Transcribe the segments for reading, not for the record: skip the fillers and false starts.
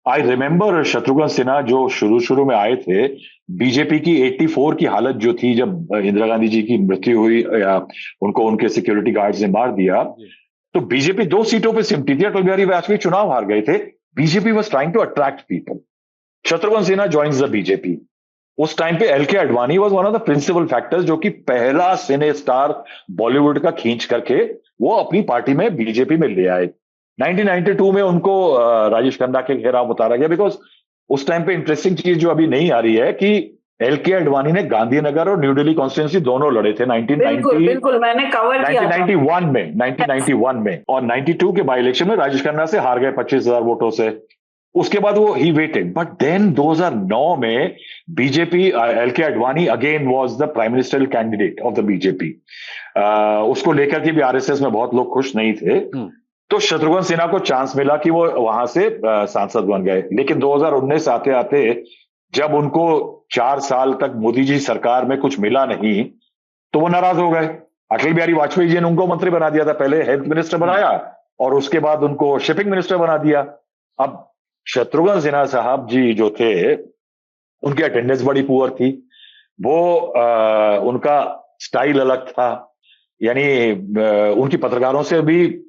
I remember Shatrughan Sinha जो शुरू शुरू में आए थे, बीजेपी की 84 की हालत जो थी जब इंदिरा गांधी जी की मृत्यु हुई या उनको उनके सिक्योरिटी गार्ड्स ने मार दिया, तो बीजेपी 2 सीटों पे सिमटी थी। अटल बिहारी वाजपेयी चुनाव हार गए थे। BJP was trying to attract people. Shatrughan Sinha joins the BJP. उस टाइम पे L K Advani was one of the principal factors, जो कि पहला सिने स्टार बॉलीवुड का खींच करके वो अपनी पार्टी में बीजेपी में ले आए। 1992 में उनको राजेश खन्ना के घेराव उतारा गया, बिकॉज उस टाइम पे इंटरेस्टिंग चीज जो अभी नहीं आ रही है कि एल के अडवाणी ने गांधीनगर और न्यू दिल्ली कॉन्स्टिट्यूंसी दोनों लड़े थे बिल्कुल 1990 बिल्कुल, मैंने कवर किया था। 1991 में, और 92 के बाई इलेक्शन में राजेश खन्ना से हार गए 25,000 वोटों से। उसके बाद वो ही वेटेड, बट देन 2009 में BJP, L K Advani again was the prime ministerial candidate of the BJP. उसको लेकर के भी आरएसएस में बहुत लोग खुश नहीं थे। तो शत्रुघ्न सिन्हा को चांस मिला कि वो वहां से सांसद बन गए। लेकिन 2019 आते आते जब उनको 4 साल तक मोदी जी सरकार में कुछ मिला नहीं, तो वो नाराज हो गए। अटल बिहारी वाजपेयी जी ने उनको मंत्री बना दिया था, पहले हेल्थ मिनिस्टर बनाया और उसके बाद उनको शिपिंग मिनिस्टर बना दिया। अब शत्रुघ्न सिन्हा साहब जी जो थे, उनकी अटेंडेंस बड़ी पुअर थी। वो उनका स्टाइल अलग था, यानी उनकी पत्रकारों से भी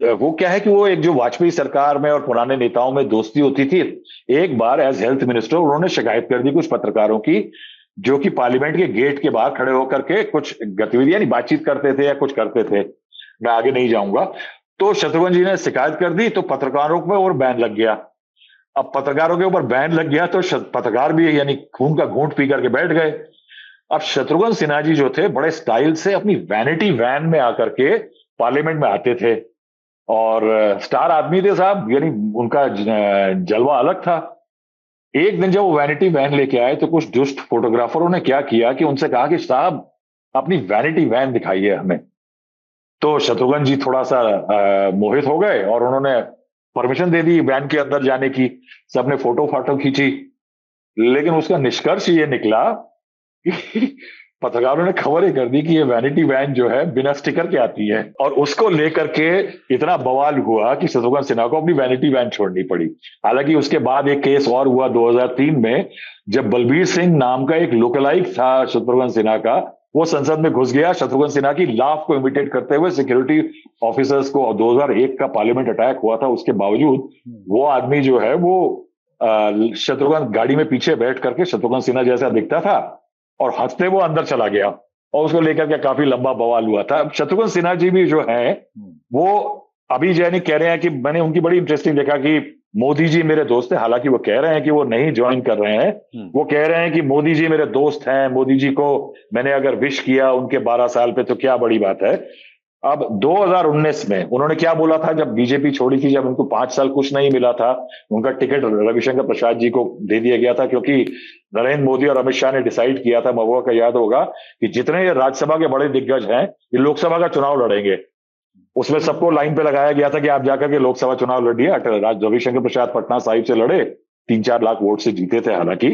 वो क्या है कि वो एक जो वाजपेयी सरकार में और पुराने नेताओं में दोस्ती होती थी, एक बार एज हेल्थ मिनिस्टर उन्होंने शिकायत कर दी कुछ पत्रकारों की, जो कि पार्लियामेंट के गेट के बाहर खड़े होकर के कुछ गतिविधि यानी बातचीत करते थे या कुछ करते थे। मैं आगे नहीं जाऊंगा। तो शत्रुघ्न जी ने शिकायत कर दी, तो पत्रकारों पर और बैन लग गया। अब पत्रकारों के ऊपर बैन लग गया तो पत्रकार भी यानी खून का घूंट पी करके बैठ गए। अब शत्रुघ्न सिन्हा जी जो थे, बड़े स्टाइल से अपनी वैनिटी वैन में आकर के पार्लियामेंट में आते थे, और स्टार आदमी थे साहब, यानी उनका जलवा अलग था। एक दिन जब वो वैनिटी वैन लेके आए, तो कुछ दुष्ट फोटोग्राफरों ने क्या किया कि उनसे कहा कि साहब अपनी वैनिटी वैन दिखाइए हमें। तो शत्रुघ्न जी थोड़ा सा मोहित हो गए और उन्होंने परमिशन दे दी वैन के अंदर जाने की। सबने फोटो फाटो खींची, लेकिन उसका निष्कर्ष ये निकला कि पत्रकारों ने खबर ही कर दी कि ये वैनिटी वैन जो है बिना स्टिकर के आती है, और उसको लेकर के इतना बवाल हुआ कि शत्रुघ्न सिन्हा को अपनी वैनिटी वैन छोड़नी पड़ी। हालांकि उसके बाद एक केस और हुआ 2003 में, जब बलबीर सिंह नाम का एक लोकलाइक था शत्रुघ्न सिन्हा का, वो संसद में घुस गया शत्रुघ्न सिन्हा की लाफ को इमिटेट करते हुए सिक्योरिटी ऑफिसर्स को। 2001 का पार्लियामेंट अटैक हुआ था, उसके बावजूद वो आदमी जो है वो शत्रुघ्न गाड़ी में पीछे बैठ करके शत्रुघ्न सिन्हा जैसा दिखता था, और हंसते वो अंदर चला गया, और उसको लेकर के काफी लंबा बवाल हुआ था। शत्रुघ्न सिन्हा जी भी जो है वो अभी जैनी कह रहे हैं कि मैंने उनकी बड़ी इंटरेस्टिंग देखा कि मोदी जी मेरे दोस्त हैं। हालांकि वो कह रहे हैं कि वो नहीं ज्वाइन कर रहे हैं। वो कह रहे हैं कि मोदी जी मेरे दोस्त हैं, मोदी जी को मैंने अगर विश किया उनके 12 साल पे तो क्या बड़ी बात है। अब 2019 में उन्होंने क्या बोला था जब बीजेपी छोड़ी थी, जब उनको 5 साल कुछ नहीं मिला था, उनका टिकट रविशंकर प्रसाद जी को दे दिया गया था, क्योंकि नरेंद्र मोदी और अमित शाह ने डिसाइड किया था, महुआ का याद होगा, कि जितने ये राज्यसभा के बड़े दिग्गज हैं ये लोकसभा का चुनाव लड़ेंगे। उसमें सबको लाइन पे लगाया गया था कि आप जाकर के लोकसभा चुनाव लड़िए। रविशंकर प्रसाद पटना साहिब से लड़े, 3-4 लाख वोट से जीते थे हालांकि।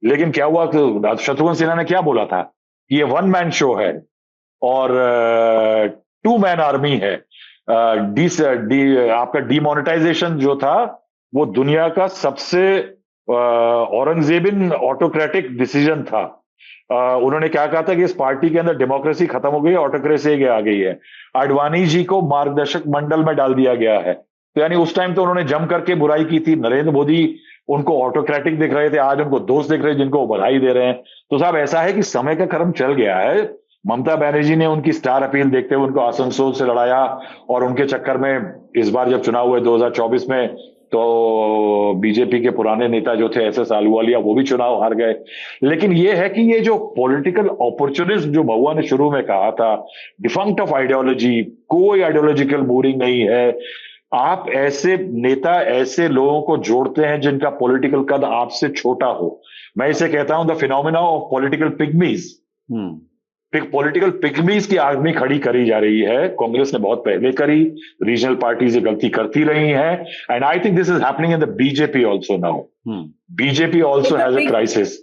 लेकिन क्या हुआ, शत्रुघ्न सिन्हा ने क्या बोला था, ये वन मैन शो है और 2 मैन आर्मी है। आपका डिमोनेटाइजेशन जो था वो दुनिया का सबसे औरंगजेबिन ऑटोक्रेटिक डिसीजन था। उन्होंने क्या कहा था कि इस पार्टी के अंदर डेमोक्रेसी खत्म हो गई, ऑटोक्रेसी आ गई है। आडवाणी जी को मार्गदर्शक मंडल में डाल दिया गया है। तो यानी उस टाइम तो उन्होंने जम करके बुराई की थी। नरेंद्र मोदी उनको ऑटोक्रेटिक दिख रहे थे, आज उनको दोस्त दिख रहे हैं जिनको वो बधाई दे रहे हैं। तो साहब ऐसा है कि समय का क्रम चल गया है। ममता बनर्जी ने उनकी स्टार अपील देखते हुए उनको आसनसोल से लड़ाया, और उनके चक्कर में इस बार जब चुनाव हुए 2024 में, तो बीजेपी के पुराने नेता जो थे एसएस अहलूवालिया, वो भी चुनाव हार गए। लेकिन ये है कि ये जो पॉलिटिकल अपॉर्चुनिज्म जो महुआ ने शुरू में कहा था, डिफंक्ट ऑफ आइडियोलॉजी, कोई आइडियोलॉजिकल मूडिंग नहीं है। आप ऐसे नेता, ऐसे लोगों को जोड़ते हैं जिनका पॉलिटिकल कद आपसे छोटा हो। मैं इसे कहता हूं the phenomena of political pygmies. Political pygmies की आर्मी खड़ी करी जा रही है। कांग्रेस ने बहुत पहले करी, रीजनल पार्टीज ये गलती करती रही हैं, and I think this is happening in the BJP also now. BJP also has a crisis.